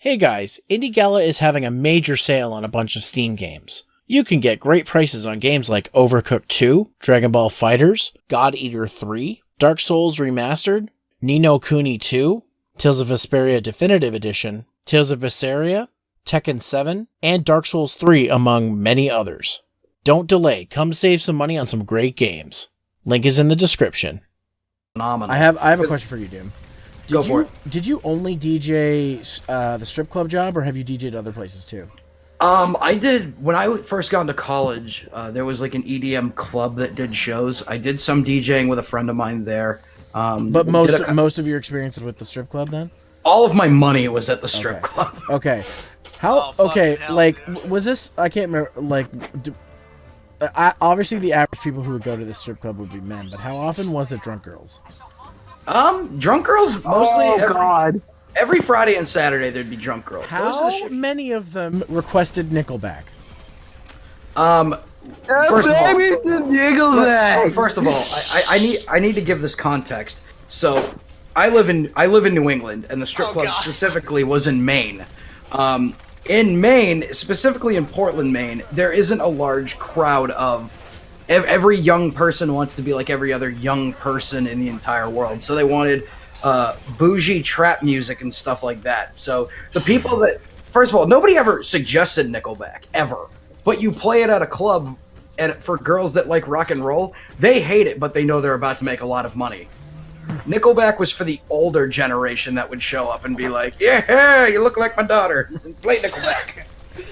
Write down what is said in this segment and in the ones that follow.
Hey guys, Indie Gala is having a major sale on a bunch of Steam games. You can get great prices on games like Overcooked 2, Dragon Ball FighterZ, God Eater 3, Dark Souls Remastered, Ni no Kuni 2, Tales of Vesperia Definitive Edition, Tales of Berseria, Tekken 7, and Dark Souls 3, among many others. Don't delay, come save some money on some great games. Link is in the description. Phenomenal. I have a question for you, Doom. Go for it. Did you only DJ the strip club job, or have you DJ'd other places too? I did, when I first got into college, there was like an EDM club that did shows. I did some DJing with a friend of mine there. But most of your experiences with the strip club then? All of my money was at the strip club. Okay. Was this, I can't remember, obviously the average people who would go to the strip club would be men, but how often was it drunk girls? Drunk girls mostly. God. Every Friday and Saturday there'd be drunk girls. How many of them requested Nickelback? First of all, I need to give this context. So, I live in New England, and the strip club specifically was in Maine. In Maine, specifically in Portland, Maine, there isn't a large crowd of. Every young person wants to be like every other young person in the entire world. So they wanted bougie trap music and stuff like that. So the people that, first of all, nobody ever suggested Nickelback, ever. But you play it at a club, and for girls that like rock and roll, they hate it, but they know they're about to make a lot of money. Nickelback was for the older generation that would show up and be like, yeah, you look like my daughter. Play Nickelback.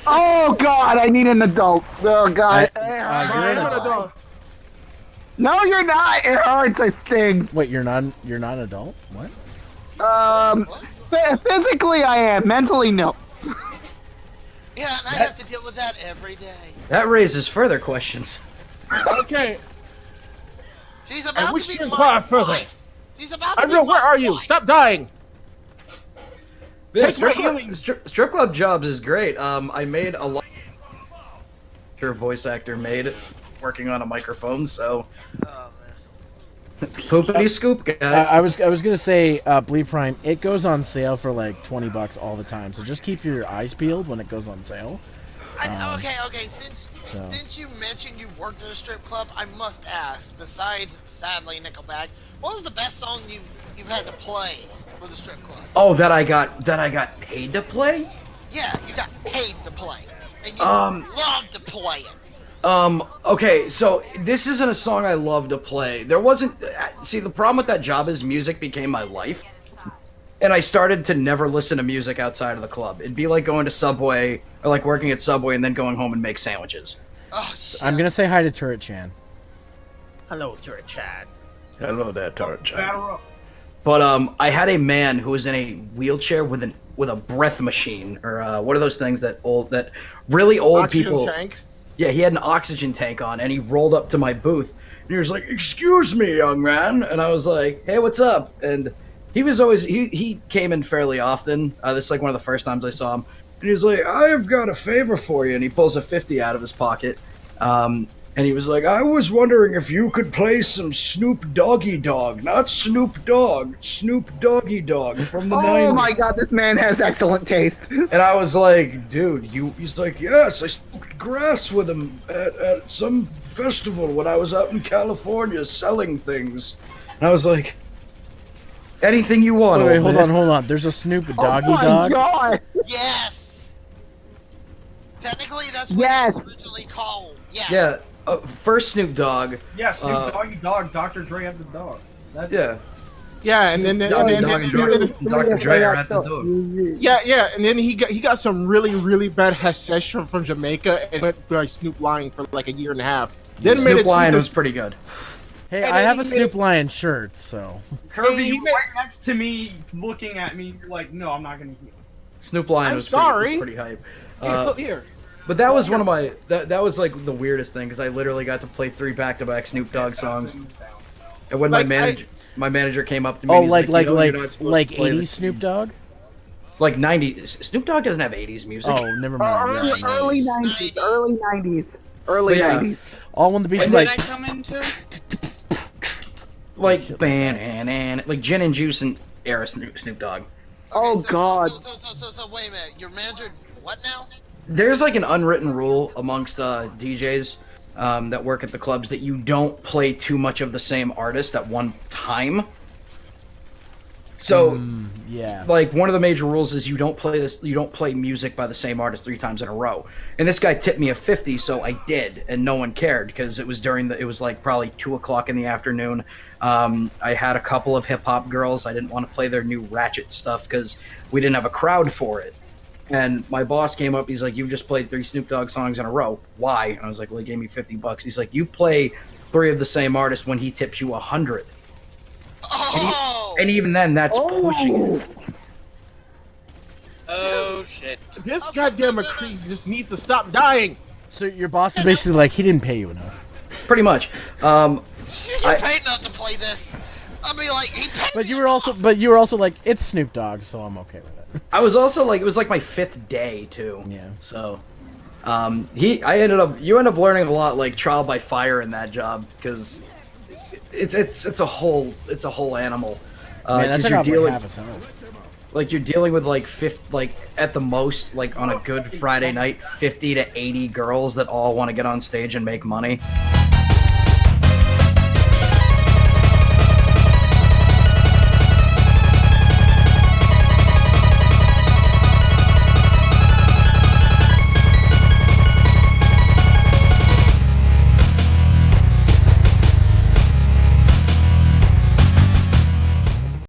Oh God, I need an adult. Oh God. You're an adult. No, you're not. It hurts. It stings. Wait, you're not an adult? What? Physically I am. Mentally, no. Yeah, and I have to deal with that every day. That raises further questions. Okay. She's about wish to you be inquire my further. wife. She's about to be Adriel, my where are you? wife. Stop dying. Yeah, Take my healing. strip club jobs is great. I made a lot. Your voice actor made working on a microphone, so. Oh, man. Poopity scoop, guys. I was gonna say, Bleed Prime. It goes on sale for like $20 all the time. So just keep your eyes peeled when it goes on sale. Okay. Since you mentioned you worked at a strip club, I must ask. Besides, sadly, Nickelback, what was the best song you've had to play for the strip club? Oh, that I got paid to play? Yeah, you got paid to play, and you loved to play it. Okay, so this isn't a song I love to play. There wasn't. See, the problem with that job is music became my life. And I started to never listen to music outside of the club. It'd be like going to Subway, or like working at Subway and then going home and make sandwiches. Oh, shit. I'm gonna say hi to Turret Chan. Hello, Turret Chad. Hello there, Turret Chan. But I had a man who was in a wheelchair with a breath machine, or what are those things that really old Oxygen people? tank. Yeah, he had an oxygen tank on, and he rolled up to my booth, and he was like, "Excuse me, young man," and I was like, "Hey, what's up?" And he was always he came in fairly often. This is like one of the first times I saw him, and he was like, "I've got a favor for you," and he pulls a 50 out of his pocket, and he was like, "I was wondering if you could play some Snoop Doggy Dogg, not Snoop Dogg, Snoop Doggy Dogg from the 90s." Oh my God, this man has excellent taste. And I was like, "Dude, he's like, yes, I smoked grass with him at some festival when I was out in California selling things." And I was like, "Anything you want." Wait, old hold man." on. There's a Snoop Doggy Oh my Dog. God. Yes. Technically, that's what Yes. it was originally called. Yes. Yeah, first Snoop Dogg. Yeah, Snoop Doggy Dog, Dr. Dre at the dog. Yeah. Yeah, and then Doggy Dogg and Dr. Dre are at the door. and then he got some really bad hashish from Jamaica and went like Snoop Lion for like a year and a half. Then made Snoop it Lion was pretty good. Hey, And I then have he a made Snoop Lion shirt, so. Kirby, he you made- right next to me, looking at me. You're like, no, I'm not gonna heal. Snoop Lion I'm was sorry. pretty hype. Here. But that was one of my that was like the weirdest thing because I literally got to play 3 back-to-back Snoop Dogg songs. And when Like, my manager came up to me, Oh, and he's like "You know you're not supposed to play 80s this." Snoop Dogg? Like 90s. Snoop Dogg doesn't have 80s music. Oh, never mind. Yeah. Early 90s. Early 90s. Early But yeah. 90s. All on the beach, And like. then Can I come into? like Gin and Juice and era Snoop Dogg. Oh, God. So wait a minute. Your manager, what now? There's like an unwritten rule amongst DJs that work at the clubs that you don't play too much of the same artist at one time. So, Yeah. like one of the major rules is you don't play music by the same artist 3 times in a row. And this guy tipped me a 50, so I did, and no one cared because it was like probably 2 o'clock in the afternoon. I had a couple of hip hop girls. I didn't want to play their new Ratchet stuff because we didn't have a crowd for it. And my boss came up. He's like, "You just played 3 Snoop Dogg songs in a row. Why?" And I was like, "Well, he gave me $50." He's like, "You play 3 of the same artist when he tips you 100." Oh! And even then, that's pushing it. Oh shit. This goddamn McCree just needs to stop dying. So your boss is basically like, he didn't pay you enough. Pretty much. You paid enough to play this. I'll be like, he paid But me you were also like, it's Snoop Dogg, so I'm okay with it. I was also like, it was like my 5th day too. Yeah. So, you end up learning a lot, like trial by fire in that job, because it's a whole animal. Man, that's 'cause like you're half his health. like you're dealing with like at the most, like on a good Friday night, 50 to 80 girls that all want to get on stage and make money.